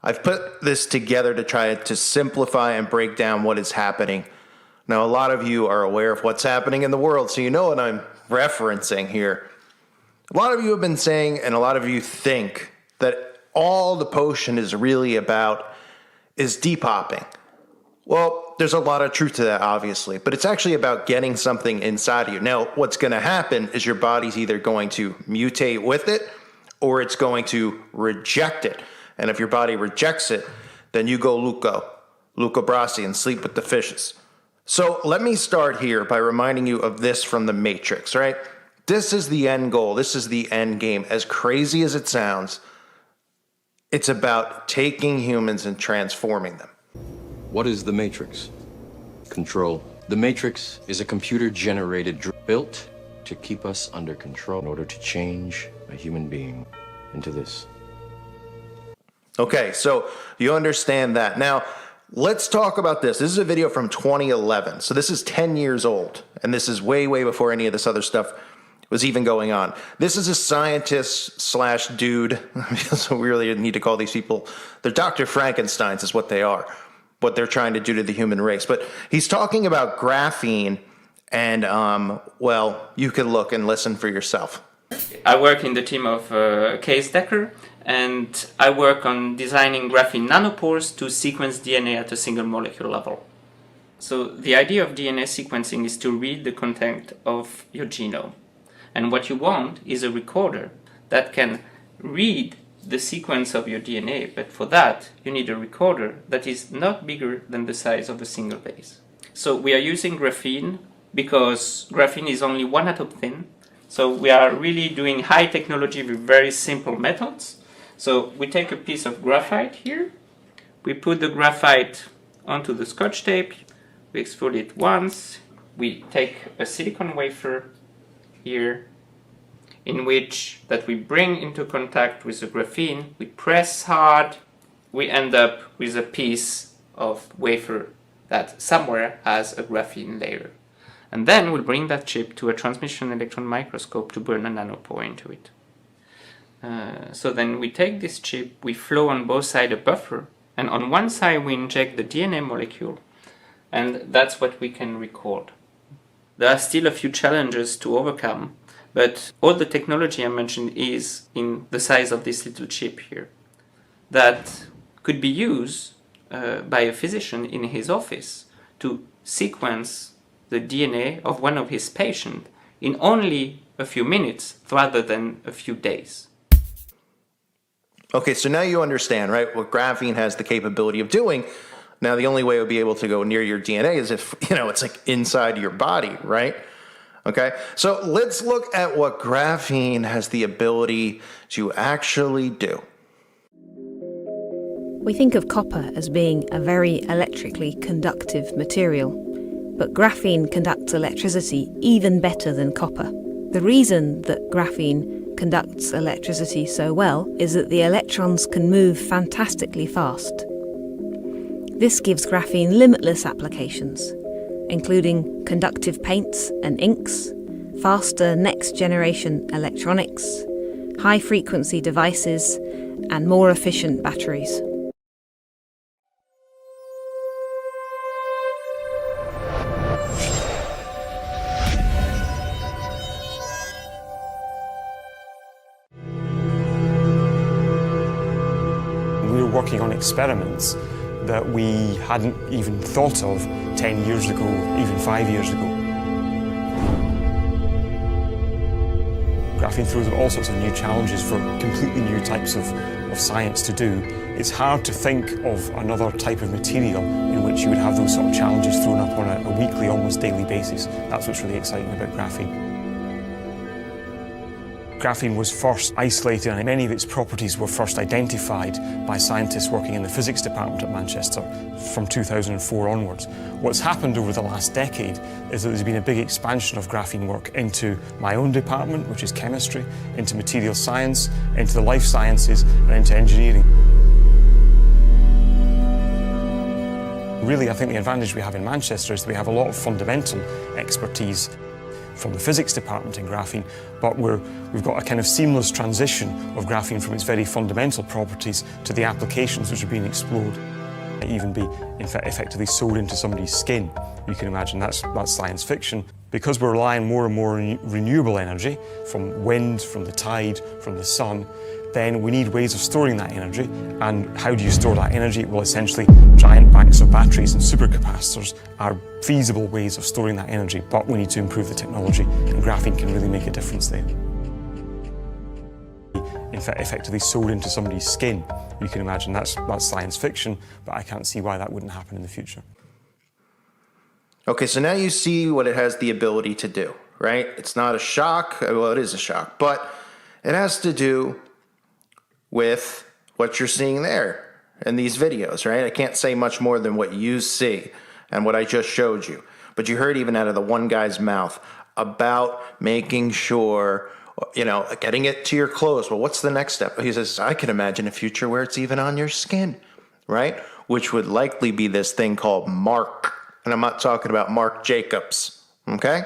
I've put this together to try to simplify and break down what is happening. Now, a lot of you are aware of what's happening in the world, so you know what I'm referencing here. A lot of you have been saying, and a lot of you think, that all the potion is really about is depopping. Well, there's a lot of truth to that, obviously, but it's actually about getting something inside of you. Now, what's going to happen is your body's either going to mutate with it or it's going to reject it. And if your body rejects it, then you go Luca Brasi, and sleep with the fishes. So let me start here by reminding you of this from the Matrix, right? This is the end goal. This is the end game. As crazy as it sounds, it's about taking humans and transforming them. What is the Matrix? Control. The Matrix is a computer-generated built to keep us under control in order to change a human being into this. Okay, so you understand that. Now, let's talk about this. This is a video from 2011. So this is 10 years old, and this is way, way before any of this other stuff was even going on. This is a scientist slash dude. So we really need to call these people, they're Dr. Frankensteins is what they are, what they're trying to do to the human race. But he's talking about graphene, and well, you can look and listen for yourself. I work in the team of Kees Dekker, and I work on designing graphene nanopores to sequence DNA at a single molecule level. So the idea of DNA sequencing is to read the content of your genome. And what you want is a recorder that can read the sequence of your DNA, but for that you need a recorder that is not bigger than the size of a single base. So we are using graphene because graphene is only 1 atom thin. So we are really doing high technology with very simple methods. So we take a piece of graphite here, we put the graphite onto the Scotch tape, we extrude it once, we take a silicon wafer here, in which that we bring into contact with the graphene, we press hard, we end up with a piece of wafer that somewhere has a graphene layer. And then we'll bring that chip to a transmission electron microscope to burn a nanopore into it. So then we take this chip, we flow on both sides a buffer, and on one side we inject the DNA molecule, and that's what we can record. There are still a few challenges to overcome, but all the technology I mentioned is in the size of this little chip here that could be used by a physician in his office to sequence the DNA of one of his patients in only a few minutes rather than a few days. Okay, so now you understand, right, what graphene has the capability of doing. Now, the only way it would be able to go near your DNA is if, it's like inside your body, right? Okay, so let's look at what graphene has the ability to actually do. We think of copper as being a very electrically conductive material, but graphene conducts electricity even better than copper. The reason that graphene conducts electricity so well is that the electrons can move fantastically fast. This gives graphene limitless applications, including conductive paints and inks, faster next-generation electronics, high-frequency devices, and more efficient batteries. We were working on experiments that we hadn't even thought of 10 years ago, even 5 years ago. Graphene throws up all sorts of new challenges for completely new types of science to do. It's hard to think of another type of material in which you would have those sort of challenges thrown up on a weekly, almost daily basis. That's what's really exciting about graphene. Graphene was first isolated and many of its properties were first identified by scientists working in the physics department at Manchester from 2004 onwards. What's happened over the last decade is that there's been a big expansion of graphene work into my own department, which is chemistry, into material science, into the life sciences and into engineering. Really, I think the advantage we have in Manchester is that we have a lot of fundamental expertise. from the physics department in graphene, but we've got a kind of seamless transition of graphene from its very fundamental properties to the applications which are being explored. It might even be effectively sewed into somebody's skin. You can imagine that's science fiction. Because we're relying more and more on renewable energy, from wind, from the tide, from the sun, then we need ways of storing that energy. And how do you store that energy? Well, essentially, giant banks of batteries and supercapacitors are feasible ways of storing that energy, but we need to improve the technology, and graphene can really make a difference there. Effectively sewed into somebody's skin. You can imagine that's science fiction, but I can't see why that wouldn't happen in the future. Okay, so now you see what it has the ability to do, right? It's not a shock. Well, it is a shock, but it has to do with what you're seeing there in these videos, right? I can't say much more than what you see and what I just showed you. But you heard even out of the one guy's mouth about making sure, you know, getting it to your clothes. Well, what's the next step? He says, I can imagine a future where it's even on your skin, right? Which would likely be this thing called mark. And I'm not talking about Marc Jacobs, okay? I'm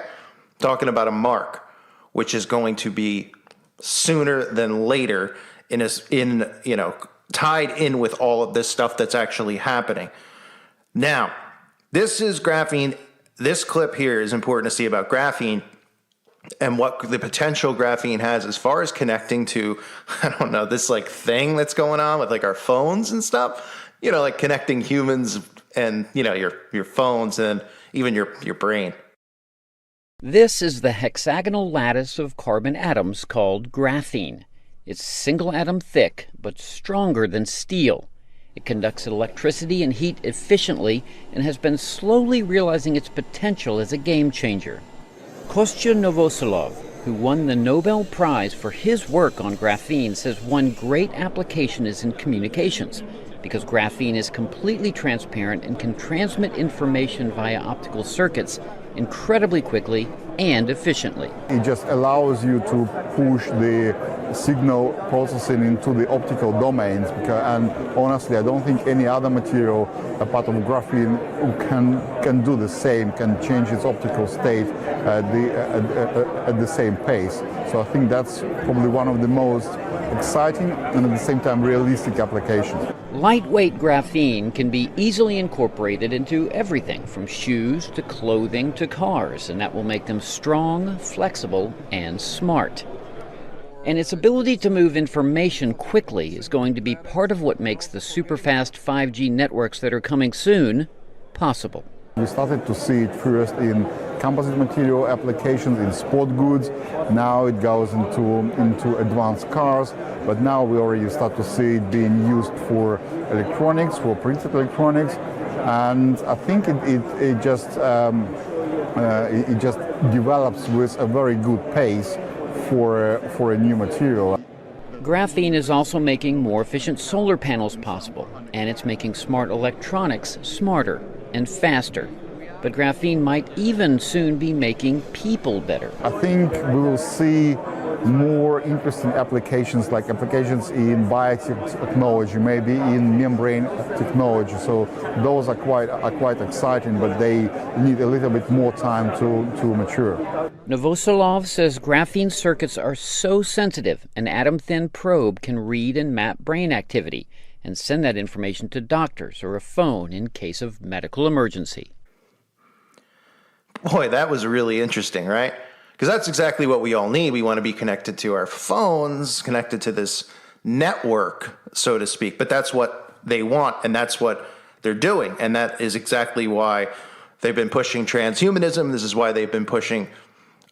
talking about a mark, which is going to be sooner than later tied in with all of this stuff that's actually happening. Now, this is graphene. This clip here is important to see about graphene and what the potential graphene has as far as connecting to, I don't know, this like thing that's going on with like our phones and stuff, you know, like connecting humans and, you know, your phones and even your brain. This is the hexagonal lattice of carbon atoms called graphene. It's single atom thick, but stronger than steel. It conducts electricity and heat efficiently and has been slowly realizing its potential as a game changer. Kostya Novoselov, who won the Nobel Prize for his work on graphene, says one great application is in communications, because graphene is completely transparent and can transmit information via optical circuits incredibly quickly and efficiently. It just allows you to push the signal processing into the optical domains, and honestly, I don't think any other material apart from graphene can do the same, can change its optical state at the same pace. So I think that's probably one of the most exciting and at the same time realistic applications. Lightweight graphene can be easily incorporated into everything from shoes to clothing to cars, and that will make them strong, flexible, and smart. And its ability to move information quickly is going to be part of what makes the super-fast 5G networks that are coming soon possible. We started to see it first in composite material applications, in sport goods. Now it goes into advanced cars, but now we already start to see it being used for electronics, for printed electronics, and I think it just develops with a very good pace for a new material. Graphene is also making more efficient solar panels possible, and it's making smart electronics smarter and faster. But graphene might even soon be making people better. I think we will see more interesting applications, like applications in biotechnology, maybe in membrane technology. So those are quite exciting, but they need a little bit more time to mature. Novoselov says graphene circuits are so sensitive, an atom-thin probe can read and map brain activity and send that information to doctors or a phone in case of medical emergency. Boy, that was really interesting, right? Because that's exactly what we all need. We want to be connected to our phones, connected to this network, so to speak. But that's what they want, and that's what they're doing. And that is exactly why they've been pushing transhumanism. This is why they've been pushing,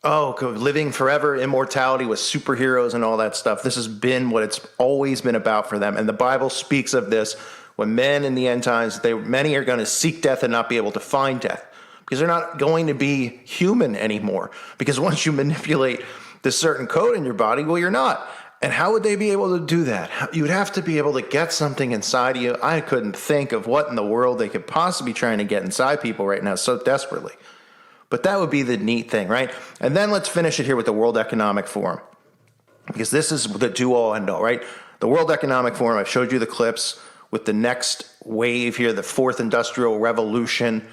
living forever, immortality with superheroes and all that stuff. This has been what it's always been about for them. And the Bible speaks of this when men in the end times, many are going to seek death and not be able to find death, because they're not going to be human anymore. Because once you manipulate this certain code in your body, well, you're not. And how would they be able to do that? You would have to be able to get something inside of you. I couldn't think of what in the world they could possibly be trying to get inside people right now so desperately. But that would be the neat thing, right? And then let's finish it here with the World Economic Forum, because this is the do-all, end-all, right? The World Economic Forum, I've showed you the clips with the next wave here, the fourth industrial revolution.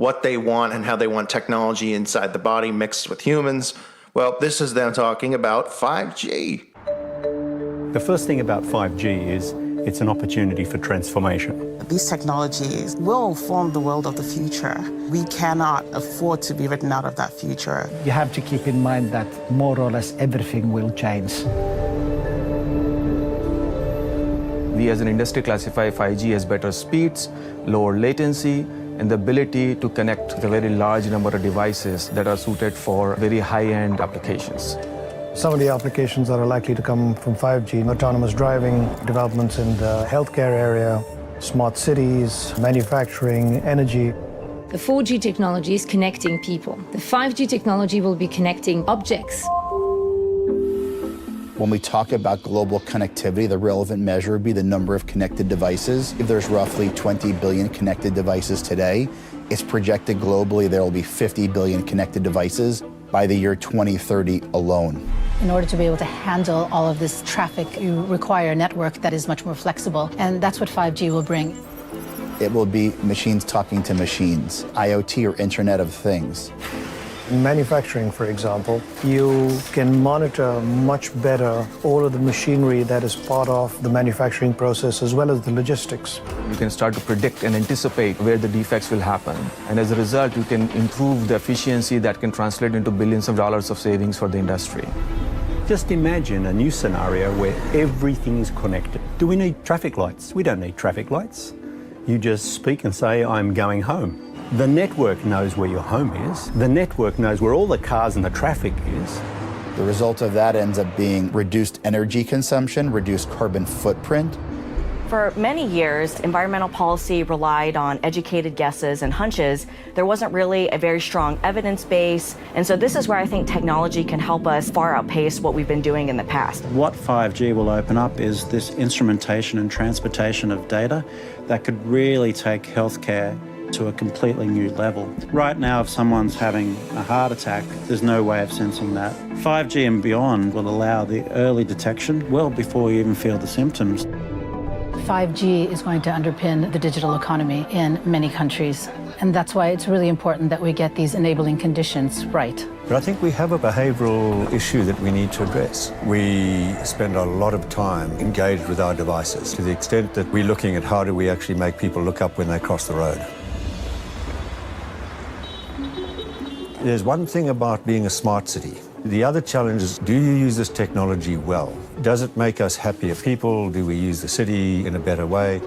what they want and how they want technology inside the body mixed with humans. Well, this is them talking about 5G. The first thing about 5G is it's an opportunity for transformation. These technologies will form the world of the future. We cannot afford to be written out of that future. You have to keep in mind that more or less everything will change. We as an industry classify 5G as better speeds, lower latency, and the ability to connect with a very large number of devices that are suited for very high-end applications. Some of the applications that are likely to come from 5G, autonomous driving, developments in the healthcare area, smart cities, manufacturing, energy. The 4G technology is connecting people. The 5G technology will be connecting objects. When we talk about global connectivity, the relevant measure would be the number of connected devices. If there's roughly 20 billion connected devices today, it's projected globally there will be 50 billion connected devices by the year 2030 alone. In order to be able to handle all of this traffic, you require a network that is much more flexible, and that's what 5G will bring. It will be machines talking to machines, IoT or Internet of Things. In manufacturing, for example, you can monitor much better all of the machinery that is part of the manufacturing process as well as the logistics. You can start to predict and anticipate where the defects will happen. And as a result, you can improve the efficiency that can translate into billions of dollars of savings for the industry. Just imagine a new scenario where everything is connected. Do we need traffic lights? We don't need traffic lights. You just speak and say, I'm going home. The network knows where your home is. The network knows where all the cars and the traffic is. The result of that ends up being reduced energy consumption, reduced carbon footprint. For many years, environmental policy relied on educated guesses and hunches. There wasn't really a very strong evidence base. And so this is where I think technology can help us far outpace what we've been doing in the past. What 5G will open up is this instrumentation and transportation of data that could really take healthcare to a completely new level. Right now, if someone's having a heart attack, there's no way of sensing that. 5G and beyond will allow the early detection well before you even feel the symptoms. 5G is going to underpin the digital economy in many countries, and that's why it's really important that we get these enabling conditions right. But I think we have a behavioural issue that we need to address. We spend a lot of time engaged with our devices to the extent that we're looking at how do we actually make people look up when they cross the road. There's one thing about being a smart city. The other challenge is, do you use this technology well? Does it make us happier people? Do we use the city in a better way?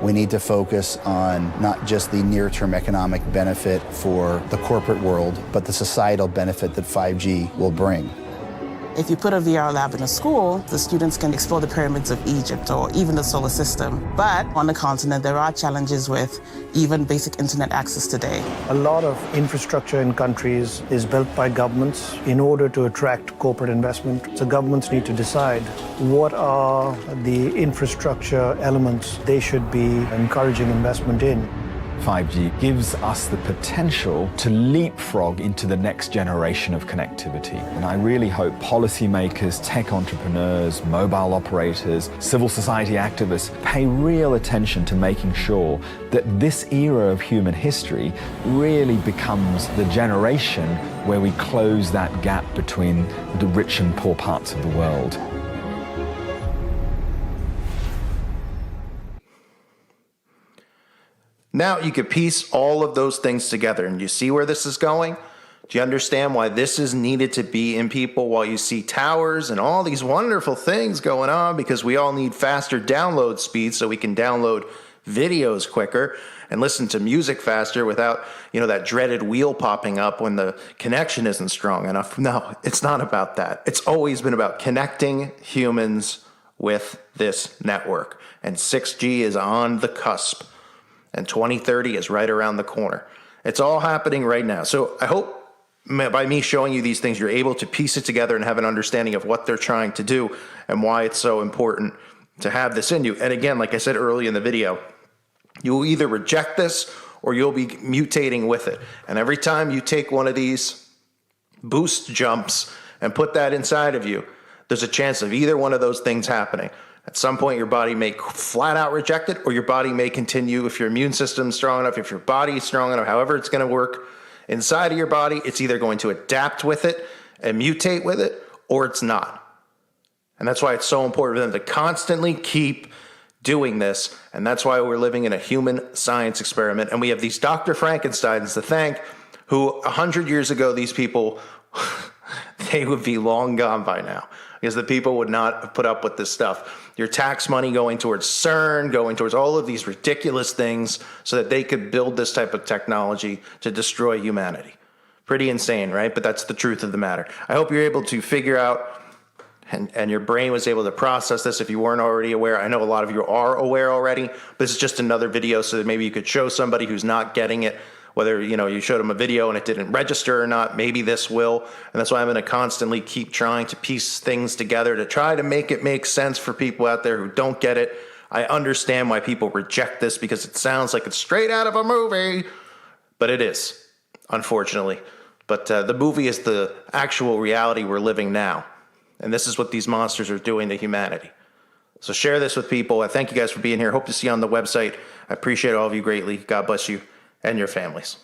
We need to focus on not just the near-term economic benefit for the corporate world, but the societal benefit that 5G will bring. If you put a VR lab in a school, the students can explore the pyramids of Egypt or even the solar system. But on the continent, there are challenges with even basic internet access today. A lot of infrastructure in countries is built by governments in order to attract corporate investment. So governments need to decide what are the infrastructure elements they should be encouraging investment in. 5G gives us the potential to leapfrog into the next generation of connectivity. And I really hope policymakers, tech entrepreneurs, mobile operators, civil society activists pay real attention to making sure that this era of human history really becomes the generation where we close that gap between the rich and poor parts of the world. Now you could piece all of those things together, and you see where this is going? Do you understand why this is needed to be in people while you see towers and all these wonderful things going on? Because we all need faster download speeds so we can download videos quicker and listen to music faster without, that dreaded wheel popping up when the connection isn't strong enough. No, it's not about that. It's always been about connecting humans with this network. And 6G is on the cusp. And 2030 is right around the corner. It's all happening right now. So I hope by me showing you these things, you're able to piece it together and have an understanding of what they're trying to do and why it's so important to have this in you. And again, like I said early in the video, you will either reject this or you'll be mutating with it. And every time you take one of these boost jumps and put that inside of you, there's a chance of either one of those things happening. At some point, your body may flat out reject it, or your body may continue, if your immune system is strong enough, if your body is strong enough, however it's going to work inside of your body, it's either going to adapt with it and mutate with it, or it's not. And that's why it's so important for them to constantly keep doing this. And that's why we're living in a human science experiment. And we have these Dr. Frankensteins to thank, who 100 years ago, these people, they would be long gone by now, because the people would not have put up with this stuff. Your tax money going towards CERN, going towards all of these ridiculous things so that they could build this type of technology to destroy humanity. Pretty insane, right? But that's the truth of the matter. I hope you're able to figure out, and your brain was able to process this if you weren't already aware. I know a lot of you are aware already, but this is just another video so that maybe you could show somebody who's not getting it, whether you showed them a video and it didn't register or not. Maybe this will. And that's why I'm going to constantly keep trying to piece things together to try to make it make sense for people out there who don't get it. I understand why people reject this, because it sounds like it's straight out of a movie, but it is, unfortunately. But the movie is the actual reality we're living now. And this is what these monsters are doing to humanity. So share this with people. I thank you guys for being here. Hope to see you on the website. I appreciate all of you greatly. God bless you and your families.